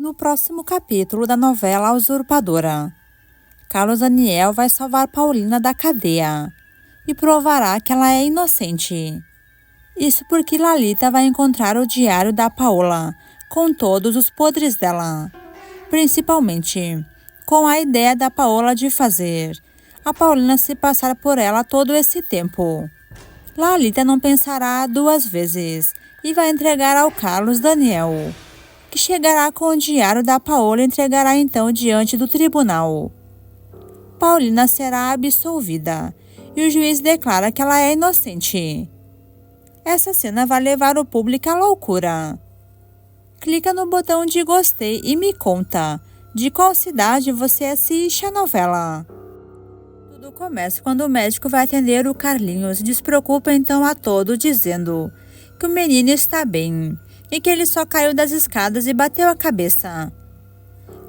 No próximo capítulo da novela A Usurpadora, Carlos Daniel vai salvar Paulina da cadeia e provará que ela é inocente. Isso porque Lalita vai encontrar o diário da Paola com todos os podres dela, principalmente com a ideia da Paola de fazer a Paulina se passar por ela todo esse tempo. Lalita não pensará duas vezes e vai entregar ao Carlos Daniel, que chegará com o diário da Paola e entregará então diante do tribunal. Paulina será absolvida e o juiz declara que ela é inocente. Essa cena vai levar o público à loucura. Clica no botão de gostei e me conta de qual cidade você assiste a novela. Tudo começa quando o médico vai atender o Carlinhos e despreocupa então a todos dizendo que o menino está bem e que ele só caiu das escadas e bateu a cabeça.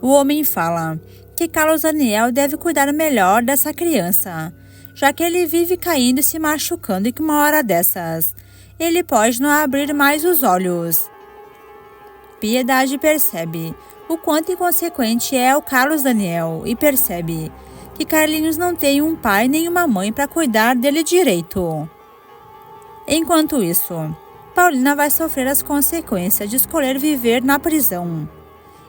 O homem fala que Carlos Daniel deve cuidar melhor dessa criança, já que ele vive caindo e se machucando e que uma hora dessas ele pode não abrir mais os olhos. Piedade percebe o quanto inconsequente é o Carlos Daniel e percebe que Carlinhos não tem um pai nem uma mãe para cuidar dele direito. Enquanto isso, Paulina vai sofrer as consequências de escolher viver na prisão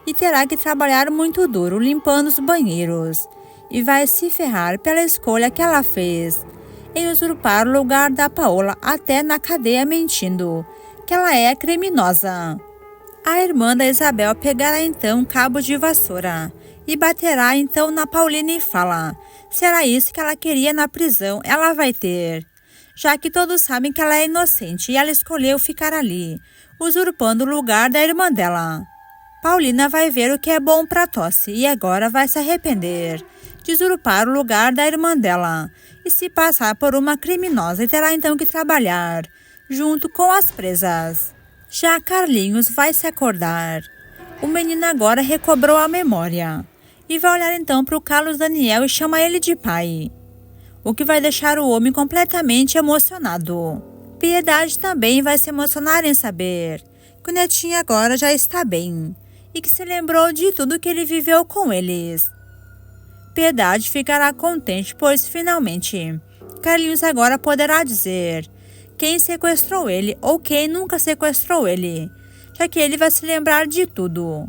e terá que trabalhar muito duro limpando os banheiros e vai se ferrar pela escolha que ela fez em usurpar o lugar da Paola até na cadeia mentindo que ela é criminosa. A irmã da Isabel pegará então um cabo de vassoura e baterá então na Paulina e fala: se era isso que ela queria na prisão, ela vai ter. Já que todos sabem que ela é inocente e ela escolheu ficar ali, usurpando o lugar da irmã dela. Paulina vai ver o que é bom para tosse e agora vai se arrepender de usurpar o lugar da irmã dela e se passar por uma criminosa e terá então que trabalhar junto com as presas. Já Carlinhos vai se acordar. O menino agora recobrou a memória e vai olhar então para o Carlos Daniel e chama ele de pai, o que vai deixar o homem completamente emocionado. Piedade também vai se emocionar em saber que o netinho agora já está bem e que se lembrou de tudo que ele viveu com eles. Piedade ficará contente, pois finalmente Carlinhos agora poderá dizer quem sequestrou ele ou quem nunca sequestrou ele, já que ele vai se lembrar de tudo.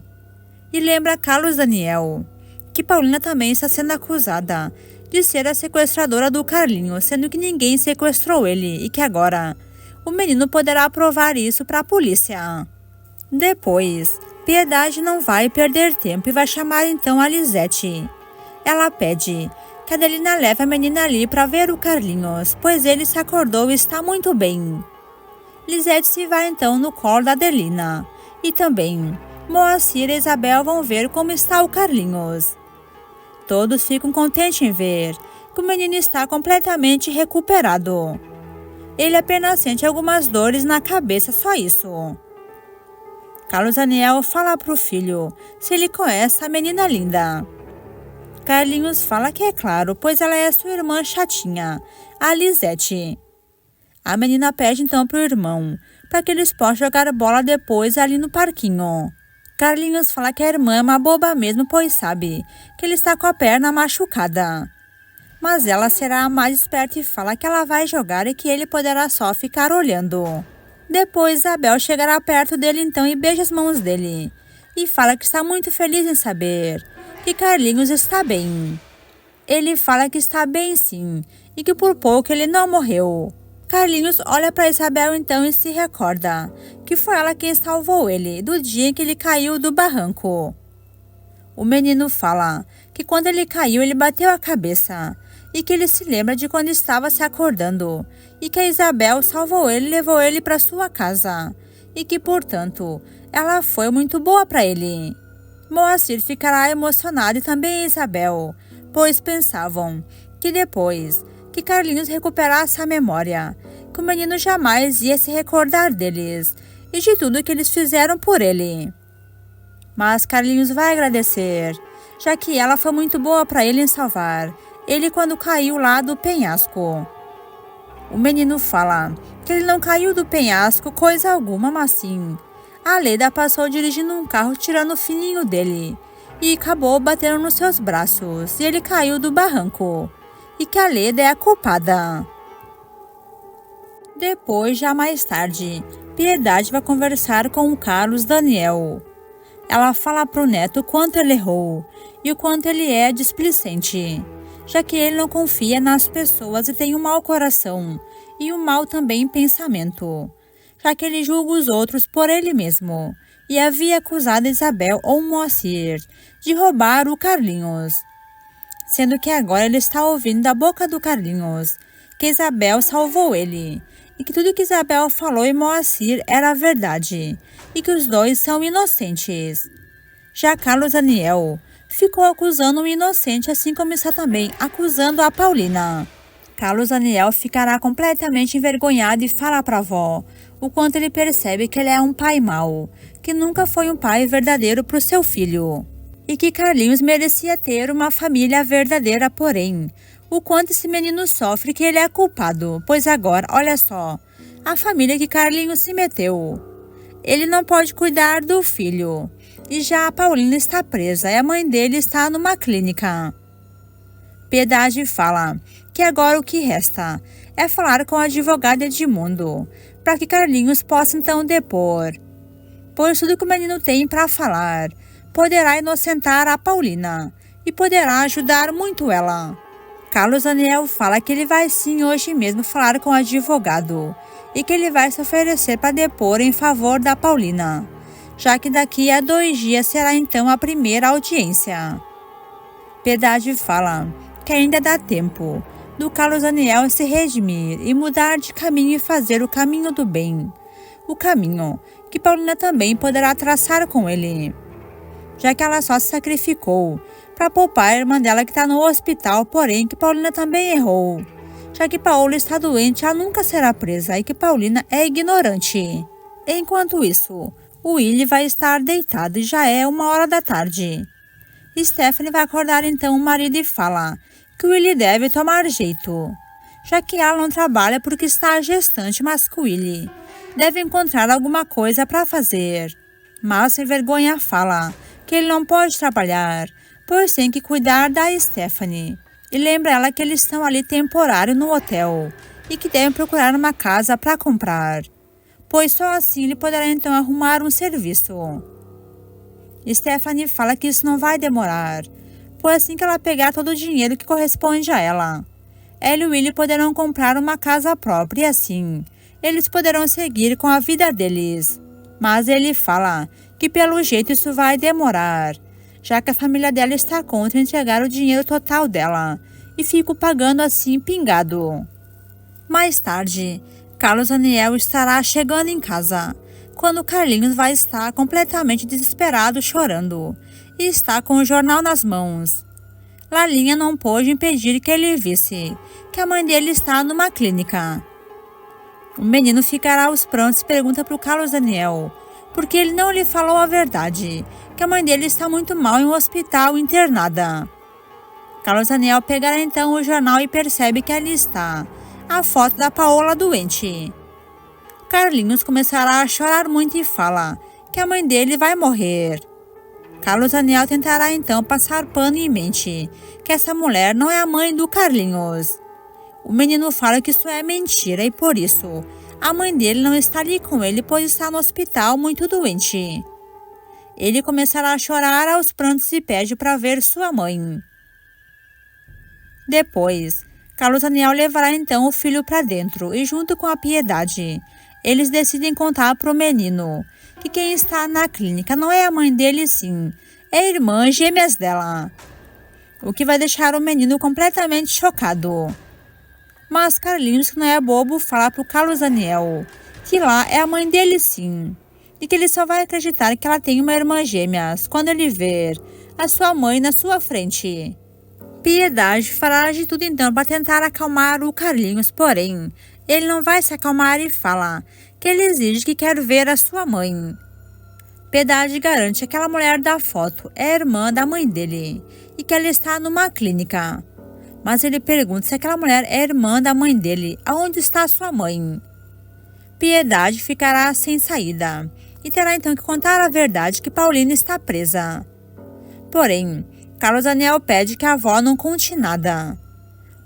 E lembra Carlos Daniel que Paulina também está sendo acusada de ser a sequestradora do Carlinhos, sendo que ninguém sequestrou ele e que agora o menino poderá provar isso para a polícia. Depois, Piedade não vai perder tempo e vai chamar então a Lisete. Ela pede que a Adelina leve a menina ali para ver o Carlinhos, pois ele se acordou e está muito bem. Lisete se vai então no colo da Adelina e também Moacir e Isabel vão ver como está o Carlinhos. Todos ficam contentes em ver que o menino está completamente recuperado. Ele apenas sente algumas dores na cabeça, só isso. Carlos Daniel fala para o filho se ele conhece a menina linda. Carlinhos fala que é claro, pois ela é sua irmã chatinha, a Lisete. A menina pede então para o irmão, para que eles possam jogar bola depois ali no parquinho. Carlinhos fala que a irmã é uma boba mesmo, pois sabe que ele está com a perna machucada. Mas ela será a mais esperta e fala que ela vai jogar e que ele poderá só ficar olhando. Depois Isabel chegará perto dele então e beija as mãos dele. E fala que está muito feliz em saber que Carlinhos está bem. Ele fala que está bem sim, e que por pouco ele não morreu. Carlinhos olha para Isabel então e se recorda que foi ela quem salvou ele do dia em que ele caiu do barranco. O menino fala que quando ele caiu ele bateu a cabeça e que ele se lembra de quando estava se acordando e que a Isabel salvou ele e levou ele para sua casa e que, portanto, ela foi muito boa para ele. Moacir ficará emocionado e também Isabel, pois pensavam que depois que Carlinhos recuperasse a memória, que o menino jamais ia se recordar deles e de tudo que eles fizeram por ele. Mas Carlinhos vai agradecer, já que ela foi muito boa para ele em salvar ele quando caiu lá do penhasco. O menino fala que ele não caiu do penhasco coisa alguma, mas sim a Leda passou dirigindo um carro tirando o fininho dele e acabou batendo nos seus braços e ele caiu do barranco e que a Leda é a culpada. Depois, já mais tarde, Piedade vai conversar com o Carlos Daniel. Ela fala pro neto o quanto ele errou e o quanto ele é displicente, já que ele não confia nas pessoas e tem um mau coração e um mau também pensamento, já que ele julga os outros por ele mesmo e havia acusado Isabel ou Moacir de roubar o Carlinhos, sendo que agora ele está ouvindo da boca do Carlinhos que Isabel salvou ele e que tudo que Isabel falou em Moacir era verdade e que os dois são inocentes. Já Carlos Daniel ficou acusando o inocente, assim como está também acusando a Paulina. Carlos Daniel ficará completamente envergonhado e fala para a avó o quanto ele percebe que ele é um pai mau, que nunca foi um pai verdadeiro para o seu filho e que Carlinhos merecia ter uma família verdadeira, porém o quanto esse menino sofre, que ele é culpado, pois agora, olha só, a família que Carlinhos se meteu. Ele não pode cuidar do filho. E já a Paulina está presa e a mãe dele está numa clínica. Piedade fala que agora o que resta é falar com o advogado Edmundo, para que Carlinhos possa então depor. Pois tudo que o menino tem para falar poderá inocentar a Paulina e poderá ajudar muito ela. Carlos Daniel fala que ele vai sim hoje mesmo falar com o advogado e que ele vai se oferecer para depor em favor da Paulina, já que daqui a 2 dias será então a primeira audiência. Piedade fala que ainda dá tempo do Carlos Daniel se redimir e mudar de caminho e fazer o caminho do bem, o caminho que Paulina também poderá traçar com ele, já que ela só se sacrificou para poupar a irmã dela que está no hospital, porém que Paulina também errou, já que Paola está doente, ela nunca será presa e que Paulina é ignorante. Enquanto isso, o Willy vai estar deitado e já é 1h da tarde. Stephanie vai acordar então o marido e fala que o Willy deve tomar jeito, já que ela não trabalha porque está gestante, mas que o Willy deve encontrar alguma coisa para fazer. Mas sem vergonha fala que ele não pode trabalhar, pois tem que cuidar da Stephanie. E lembra ela que eles estão ali temporário no hotel e que devem procurar uma casa para comprar, pois só assim ele poderá então arrumar um serviço. Stephanie fala que isso não vai demorar, pois assim que ela pegar todo o dinheiro que corresponde a ela, ela e o Willy poderão comprar uma casa própria e assim eles poderão seguir com a vida deles. Mas ele fala que pelo jeito isso vai demorar, já que a família dela está contra entregar o dinheiro total dela e fica pagando assim pingado. Mais tarde, Carlos Daniel estará chegando em casa, quando Carlinhos vai estar completamente desesperado chorando e está com o jornal nas mãos. Lalinha não pôde impedir que ele visse que a mãe dele está numa clínica. O menino ficará aos prantos e pergunta para o Carlos Daniel porque ele não lhe falou a verdade, que a mãe dele está muito mal em um hospital internada. Carlos Daniel pegará então o jornal e percebe que ali está a foto da Paola doente. Carlinhos começará a chorar muito e fala que a mãe dele vai morrer. Carlos Daniel tentará então passar pano e mente que essa mulher não é a mãe do Carlinhos. O menino fala que isso é mentira e por isso a mãe dele não está ali com ele, pois está no hospital muito doente. Ele começará a chorar aos prantos e pede para ver sua mãe. Depois, Carlos Daniel levará então o filho para dentro e junto com a Piedade, eles decidem contar para o menino que quem está na clínica não é a mãe dele sim, é a irmã gêmeas dela, o que vai deixar o menino completamente chocado. Mas Carlinhos, que não é bobo, fala para o Carlos Daniel que lá é a mãe dele sim, e que ele só vai acreditar que ela tem uma irmã gêmeas quando ele ver a sua mãe na sua frente. Piedade fará de tudo então para tentar acalmar o Carlinhos, porém, ele não vai se acalmar e fala que ele exige que quer ver a sua mãe. Piedade garante que aquela mulher da foto é a irmã da mãe dele e que ela está numa clínica. Mas ele pergunta se aquela mulher é irmã da mãe dele, aonde está sua mãe? Piedade ficará sem saída e terá então que contar a verdade que Paulina está presa. Porém, Carlos Daniel pede que a avó não conte nada.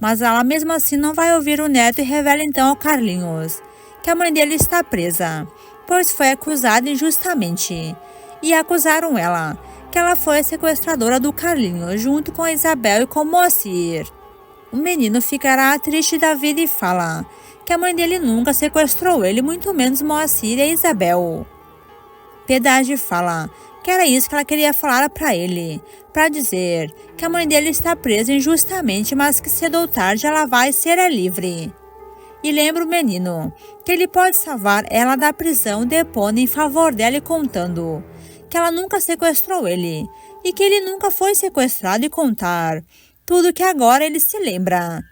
Mas ela mesmo assim não vai ouvir o neto e revela então ao Carlinhos que a mãe dele está presa, pois foi acusada injustamente. E acusaram ela, que ela foi a sequestradora do Carlinhos, junto com a Isabel e com Moacir. O menino ficará triste da vida e fala que a mãe dele nunca sequestrou ele, muito menos Moacir e a Isabel. Piedade fala que era isso que ela queria falar para ele, para dizer que a mãe dele está presa injustamente, mas que cedo ou tarde ela vai ser livre. E lembra o menino que ele pode salvar ela da prisão depondo em favor dela e contando que ela nunca sequestrou ele e que ele nunca foi sequestrado e contar tudo que agora ele se lembra.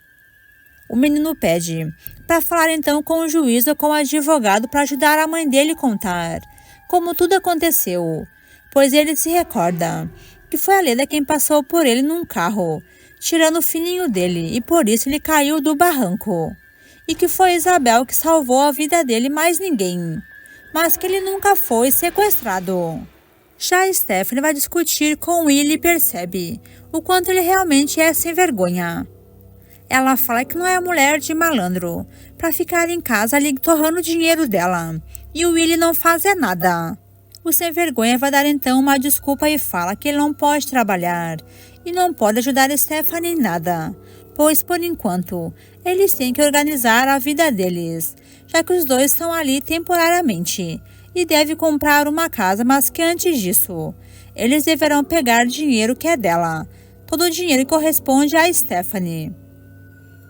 O menino pede para falar então com o juiz ou com o advogado para ajudar a mãe dele a contar como tudo aconteceu, pois ele se recorda que foi a Leda quem passou por ele num carro, tirando o fininho dele, e por isso ele caiu do barranco. E que foi Isabel que salvou a vida dele, mais ninguém. Mas que ele nunca foi sequestrado. Já Stephanie vai discutir com Willy e percebe o quanto ele realmente é sem vergonha. Ela fala que não é mulher de malandro, para ficar em casa ali torrando o dinheiro dela. E o Willy não faz nada. O sem vergonha vai dar então uma desculpa e fala que ele não pode trabalhar e não pode ajudar Stephanie em nada, pois por enquanto eles têm que organizar a vida deles, já que os dois estão ali temporariamente e deve comprar uma casa, mas que antes disso eles deverão pegar dinheiro que é dela, todo o dinheiro que corresponde a Stephanie.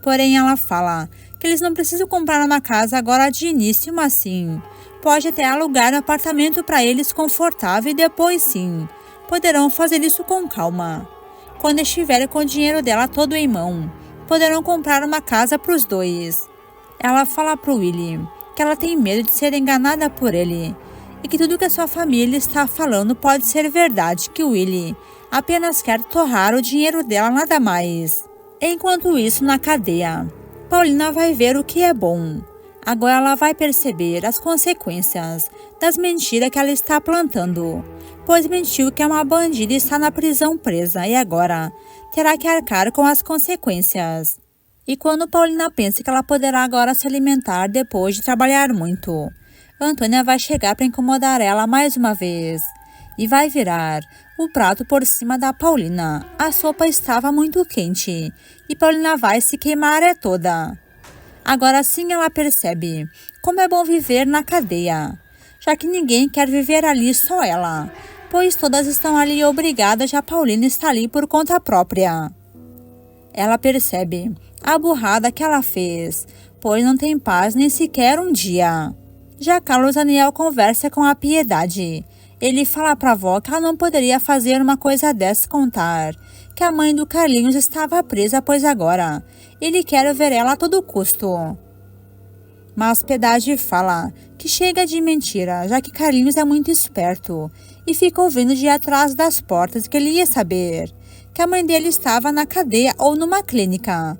Porém ela fala que eles não precisam comprar uma casa agora de início, mas sim pode até alugar um apartamento para eles confortável e depois sim poderão fazer isso com calma. Quando estiverem com o dinheiro dela todo em mão, poderão comprar uma casa para os dois. Ela fala para o Willy que ela tem medo de ser enganada por ele e que tudo que a sua família está falando pode ser verdade, que o Willy apenas quer torrar o dinheiro dela, nada mais. Enquanto isso, na cadeia, Paulina vai ver o que é bom. Agora ela vai perceber as consequências das mentiras que ela está plantando, pois mentiu que é uma bandida e está na prisão presa e agora terá que arcar com as consequências. E quando Paulina pensa que ela poderá agora se alimentar depois de trabalhar muito, Antônia vai chegar para incomodar ela mais uma vez e vai virar o prato por cima da Paulina. A sopa estava muito quente e Paulina vai se queimar toda. Agora sim ela percebe como é bom viver na cadeia, já que ninguém quer viver ali, só ela, pois todas estão ali obrigadas, já Paulina está ali por conta própria. Ela percebe a burrada que ela fez, pois não tem paz nem sequer um dia. Já Carlos Daniel conversa com a Piedade. Ele fala para a avó que ela não poderia fazer uma coisa dessa, contar que a mãe do Carlinhos estava presa, pois agora ele quer ver ela a todo custo. Mas Piedade fala que chega de mentira, já que Carlinhos é muito esperto e fica ouvindo de atrás das portas que ele ia saber que a mãe dele estava na cadeia ou numa clínica.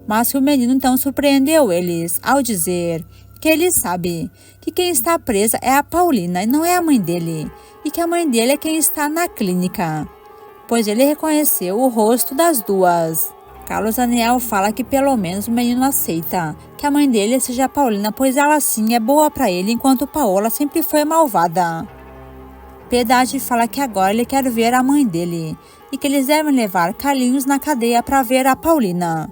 Mas o menino então surpreendeu eles ao dizer que ele sabe que quem está presa é a Paulina e não é a mãe dele, e que a mãe dele é quem está na clínica, pois ele reconheceu o rosto das duas. Carlos Daniel fala que pelo menos o menino aceita que a mãe dele seja a Paulina, pois ela sim é boa para ele, enquanto Paola sempre foi malvada. Piedade fala que agora ele quer ver a mãe dele e que eles devem levar Carlinhos na cadeia para ver a Paulina.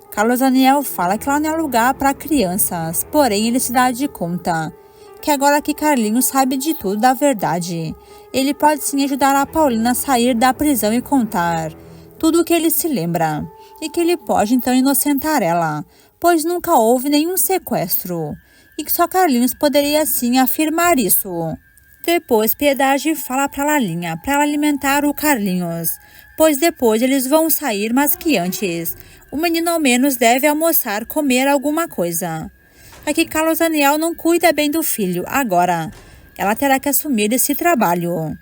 Carlos Daniel fala que lá não é lugar para crianças, porém ele se dá de conta que agora que Carlinhos sabe de tudo da verdade, ele pode sim ajudar a Paulina a sair da prisão e contar tudo o que ele se lembra, e que ele pode então inocentar ela, pois nunca houve nenhum sequestro, e que só Carlinhos poderia sim afirmar isso. Depois Piedade fala para Lalinha para ela alimentar o Carlinhos, pois depois eles vão sair, mas que antes o menino ao menos deve almoçar, comer alguma coisa. É que Carlos Daniel não cuida bem do filho, agora ela terá que assumir esse trabalho.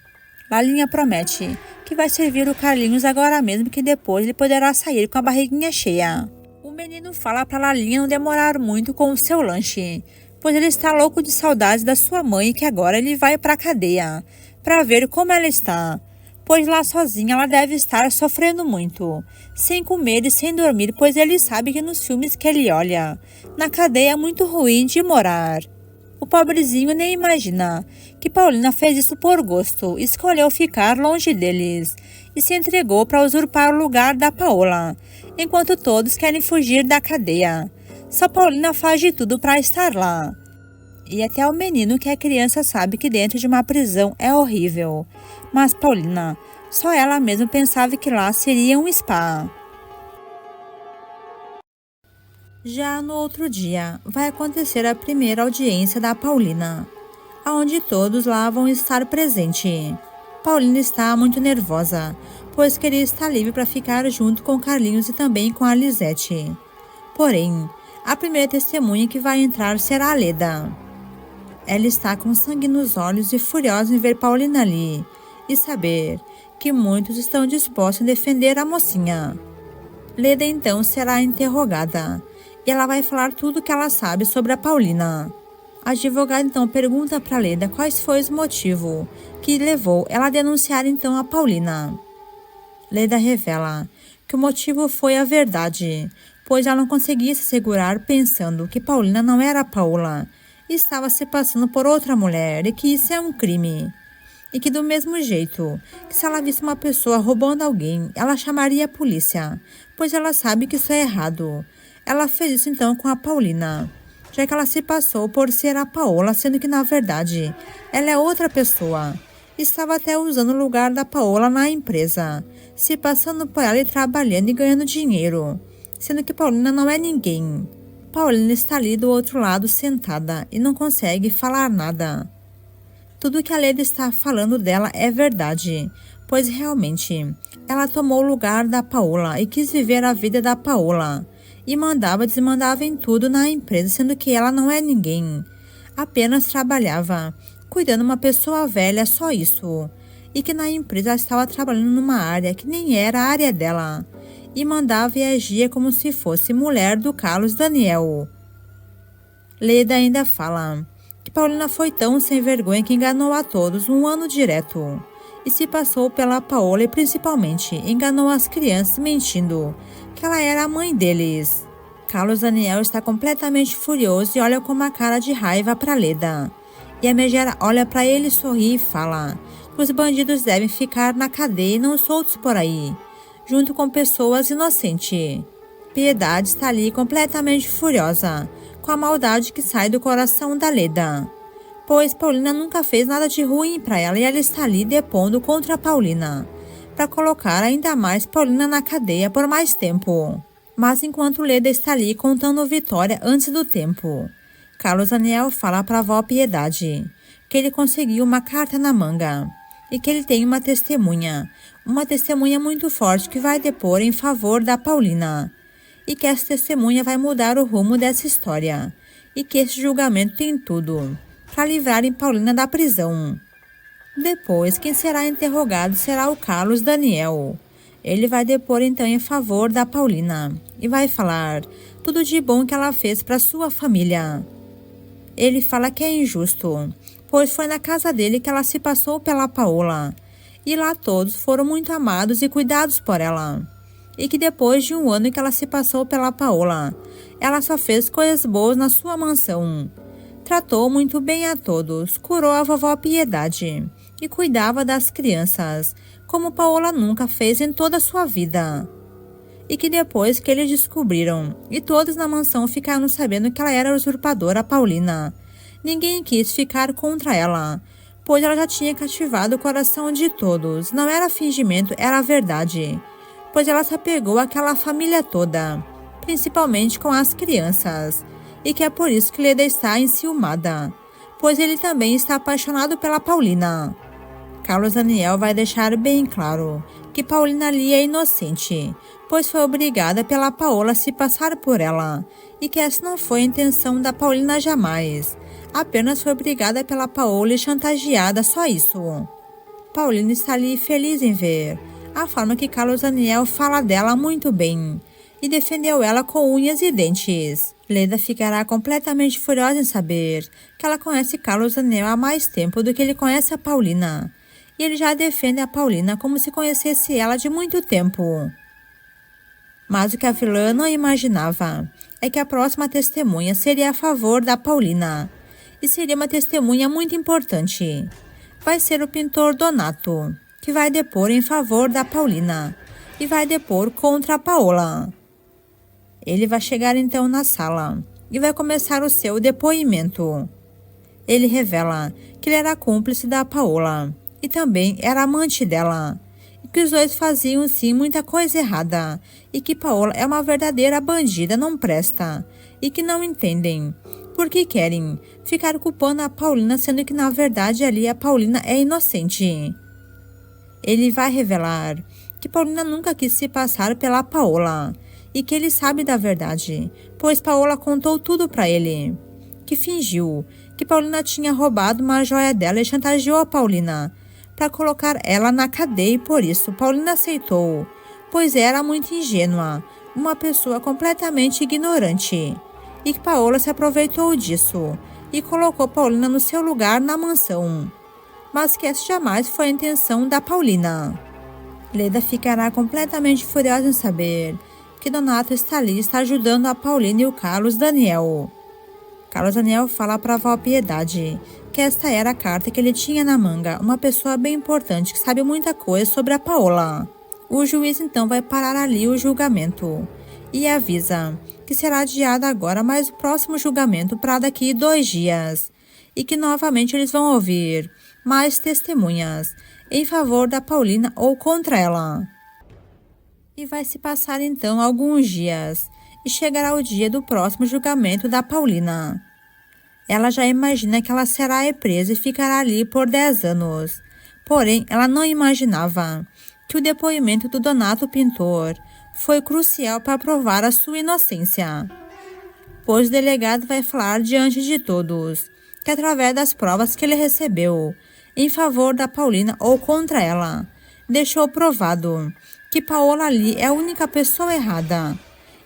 Lalinha promete que vai servir o Carlinhos agora mesmo, que depois ele poderá sair com a barriguinha cheia. O menino fala para Lalinha não demorar muito com o seu lanche, pois ele está louco de saudades da sua mãe e que agora ele vai para a cadeia para ver como ela está, pois lá sozinha ela deve estar sofrendo muito, sem comer e sem dormir, pois ele sabe que nos filmes que ele olha, na cadeia é muito ruim de morar. O pobrezinho nem imagina que Paulina fez isso por gosto, escolheu ficar longe deles e se entregou para usurpar o lugar da Paola, enquanto todos querem fugir da cadeia. Só Paulina faz de tudo para estar lá. E até o menino que é criança sabe que dentro de uma prisão é horrível. Mas Paulina, só ela mesma pensava que lá seria um spa. Já no outro dia, vai acontecer a primeira audiência da Paulina, aonde todos lá vão estar presentes. Paulina está muito nervosa, pois queria estar livre para ficar junto com Carlinhos e também com a Lisete. Porém, a primeira testemunha que vai entrar será a Leda. Ela está com sangue nos olhos e furiosa em ver Paulina ali e saber que muitos estão dispostos a defender a mocinha. Leda então será interrogada e ela vai falar tudo o que ela sabe sobre a Paulina. A advogada então pergunta para Leda quais foi o motivo que levou ela a denunciar então a Paulina. Leda revela que o motivo foi a verdade, pois ela não conseguia se segurar pensando que Paulina não era a Paola e estava se passando por outra mulher e que isso é um crime. E que do mesmo jeito que se ela visse uma pessoa roubando alguém, ela chamaria a polícia, pois ela sabe que isso é errado. Ela fez isso então com a Paulina, já que ela se passou por ser a Paola, sendo que na verdade ela é outra pessoa. Estava até usando o lugar da Paola na empresa, se passando por ela e trabalhando e ganhando dinheiro, sendo que Paulina não é ninguém. Paulina está ali do outro lado sentada e não consegue falar nada. Tudo que a Leda está falando dela é verdade, pois realmente ela tomou o lugar da Paola e quis viver a vida da Paola. E mandava e desmandava em tudo na empresa, sendo que ela não é ninguém. Apenas trabalhava, cuidando uma pessoa velha, só isso. E que na empresa ela estava trabalhando numa área que nem era a área dela. E mandava e agia como se fosse mulher do Carlos Daniel. Leda ainda fala que Paulina foi tão sem vergonha que enganou a todos um ano direto. E se passou pela Paola e principalmente enganou as crianças mentindo que ela era a mãe deles. Carlos Daniel está completamente furioso e olha com uma cara de raiva para Leda. E a megera olha para ele, sorri e fala que os bandidos devem ficar na cadeia e não soltos por aí, junto com pessoas inocentes. Piedade está ali completamente furiosa, com a maldade que sai do coração da Leda, pois Paulina nunca fez nada de ruim para ela e ela está ali depondo contra a Paulina, para colocar ainda mais Paulina na cadeia por mais tempo. Mas enquanto Leda está ali contando vitória antes do tempo, Carlos Daniel fala para a avó Piedade que ele conseguiu uma carta na manga e que ele tem uma testemunha muito forte que vai depor em favor da Paulina e que essa testemunha vai mudar o rumo dessa história e que esse julgamento tem tudo para livrarem Paulina da prisão. Depois, quem será interrogado será o Carlos Daniel. Ele vai depor então em favor da Paulina e vai falar tudo de bom que ela fez para sua família. Ele fala que é injusto, pois foi na casa dele que ela se passou pela Paola e lá todos foram muito amados e cuidados por ela. E que depois de um ano que ela se passou pela Paola, ela só fez coisas boas na sua mansão. Tratou muito bem a todos, curou a vovó Piedade e cuidava das crianças, como Paola nunca fez em toda a sua vida. E que depois que eles descobriram, e todos na mansão ficaram sabendo que ela era a usurpadora Paulina, ninguém quis ficar contra ela, pois ela já tinha cativado o coração de todos. Não era fingimento, era verdade, pois ela se apegou àquela família toda, principalmente com as crianças, e que é por isso que Leda está enciumada, pois ele também está apaixonado pela Paulina. Carlos Daniel vai deixar bem claro que Paulina ali é inocente, pois foi obrigada pela Paola a se passar por ela, e que essa não foi a intenção da Paulina jamais, apenas foi obrigada pela Paola e chantageada, só isso. Paulina está ali feliz em ver a forma que Carlos Daniel fala dela muito bem, e defendeu ela com unhas e dentes. Leda ficará completamente furiosa em saber que ela conhece Carlos Daniel há mais tempo do que ele conhece a Paulina. E ele já defende a Paulina como se conhecesse ela de muito tempo. Mas o que a vilã não imaginava é que a próxima testemunha seria a favor da Paulina. E seria uma testemunha muito importante. Vai ser o pintor Donato, que vai depor em favor da Paulina e vai depor contra a Paola. Ele vai chegar então na sala e vai começar o seu depoimento. Ele revela que ele era cúmplice da Paola e também era amante dela, e que os dois faziam sim muita coisa errada, e que Paola é uma verdadeira bandida, não presta, e que não entendem porque querem ficar culpando a Paulina, sendo que na verdade ali a Paulina é inocente. Ele vai revelar que Paulina nunca quis se passar pela Paola e que ele sabe da verdade, pois Paola contou tudo para ele. Que fingiu que Paulina tinha roubado uma joia dela e chantageou a Paulina para colocar ela na cadeia, e por isso Paulina aceitou, pois era muito ingênua, uma pessoa completamente ignorante, e que Paola se aproveitou disso e colocou Paulina no seu lugar na mansão. Mas que essa jamais foi a intenção da Paulina. Leda ficará completamente furiosa em saber que Donato está ali, está ajudando a Paulina e o Carlos Daniel. Carlos Daniel fala para a avó Piedade que esta era a carta que ele tinha na manga, uma pessoa bem importante que sabe muita coisa sobre a Paola. O juiz então vai parar ali o julgamento e avisa que será adiado agora mais o próximo julgamento para daqui 2 dias e que novamente eles vão ouvir mais testemunhas em favor da Paulina ou contra ela. E vai se passar então alguns dias e chegará o dia do próximo julgamento da Paulina. Ela já imagina que ela será presa e ficará ali por 10 anos. Porém, ela não imaginava que o depoimento do Donato Pintor foi crucial para provar a sua inocência. Pois o delegado vai falar diante de todos que através das provas que ele recebeu em favor da Paulina ou contra ela, deixou provado que Paola ali é a única pessoa errada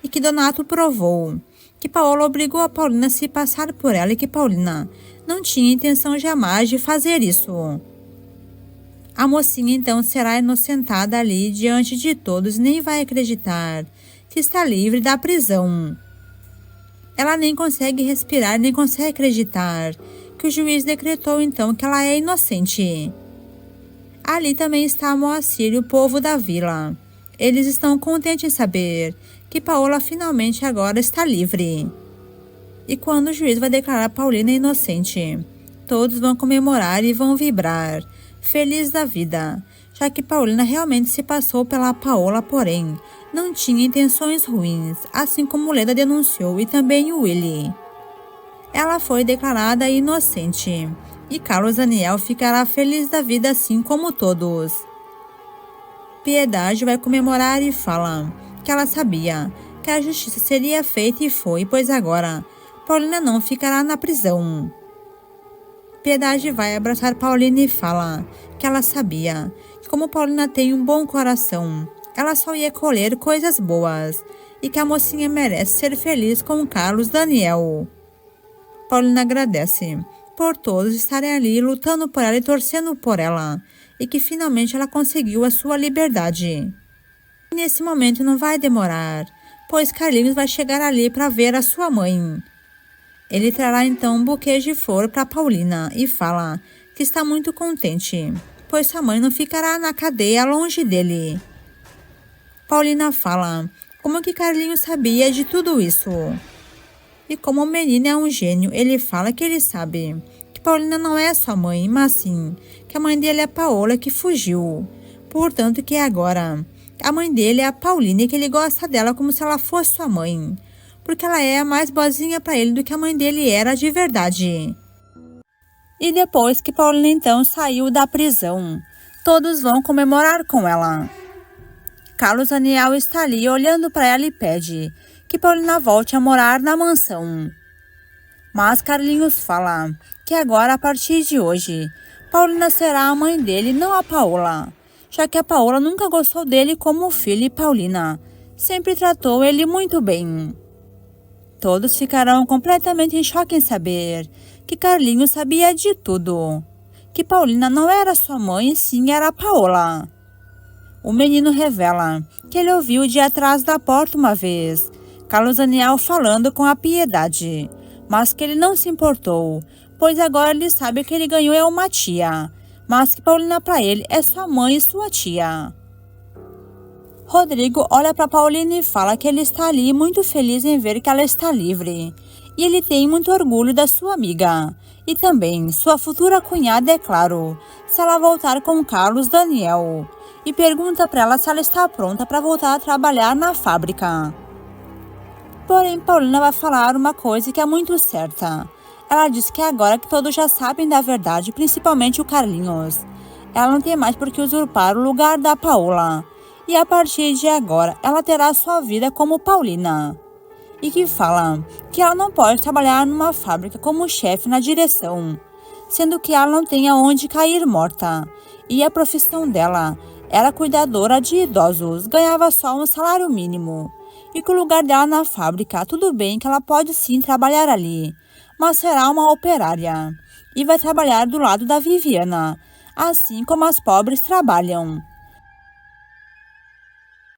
e que Donato provou que Paola obrigou a Paulina a se passar por ela e que Paulina não tinha intenção jamais de fazer isso. A mocinha então será inocentada ali diante de todos e nem vai acreditar que está livre da prisão. Ela nem consegue respirar, nem consegue acreditar que o juiz decretou então que ela é inocente. Ali também está Moacir e o povo da vila. Eles estão contentes em saber que Paola finalmente agora está livre. E quando o juiz vai declarar Paulina inocente, todos vão comemorar e vão vibrar, felizes da vida, já que Paulina realmente se passou pela Paola, porém não tinha intenções ruins, assim como Leda denunciou e também o Willy. Ela foi declarada inocente e Carlos Daniel ficará feliz da vida assim como todos. Piedade vai comemorar e fala que ela sabia que a justiça seria feita e foi, pois agora Paulina não ficará na prisão. Piedade vai abraçar Paulina e fala que ela sabia que como Paulina tem um bom coração, ela só ia colher coisas boas e que a mocinha merece ser feliz com Carlos Daniel. Paulina agradece por todos estarem ali lutando por ela e torcendo por ela, e que finalmente ela conseguiu a sua liberdade. E nesse momento não vai demorar, pois Carlinhos vai chegar ali para ver a sua mãe. Ele trará então um buquê de flor para Paulina e fala que está muito contente, pois sua mãe não ficará na cadeia longe dele. Paulina fala como que Carlinhos sabia de tudo isso. E como o menino é um gênio, ele fala que ele sabe que Paulina não é sua mãe, mas sim que a mãe dele é Paola que fugiu. Portanto, que agora a mãe dele é a Paulina e que ele gosta dela como se ela fosse sua mãe, porque ela é mais boazinha para ele do que a mãe dele era de verdade. E depois que Paulina então saiu da prisão, todos vão comemorar com ela. Carlos Daniel está ali olhando para ela e pede que Paulina volte a morar na mansão. Mas Carlinhos fala que agora, a partir de hoje, Paulina será a mãe dele, não a Paola, já que a Paola nunca gostou dele como filho e Paulina sempre tratou ele muito bem. todos ficarão completamente em choque em saber que Carlinhos sabia de tudo, que Paulina não era sua mãe e sim era a Paola. O menino revela que ele ouviu de atrás da porta uma vez Carlos Daniel falando com a Piedade, mas que ele não se importou, pois agora ele sabe que ele ganhou é uma tia, mas que Paulina para ele é sua mãe e sua tia. Rodrigo olha para Paulina e fala que ele está ali muito feliz em ver que ela está livre. E ele tem muito orgulho da sua amiga. E também sua futura cunhada, é claro, se ela voltar com Carlos Daniel. E pergunta para ela se ela está pronta para voltar a trabalhar na fábrica. Porém, Paulina vai falar uma coisa que é muito certa. Ela diz que agora que todos já sabem da verdade, principalmente o Carlinhos, ela não tem mais por que usurpar o lugar da Paola. E a partir de agora, ela terá sua vida como Paulina. E que fala que ela não pode trabalhar numa fábrica como chefe na direção, sendo que ela não tem aonde cair morta. E a profissão dela era cuidadora de idosos, ganhava só um salário mínimo. E que o lugar dela na fábrica, tudo bem que ela pode sim trabalhar ali, mas será uma operária. E vai trabalhar do lado da Viviana, assim como as pobres trabalham.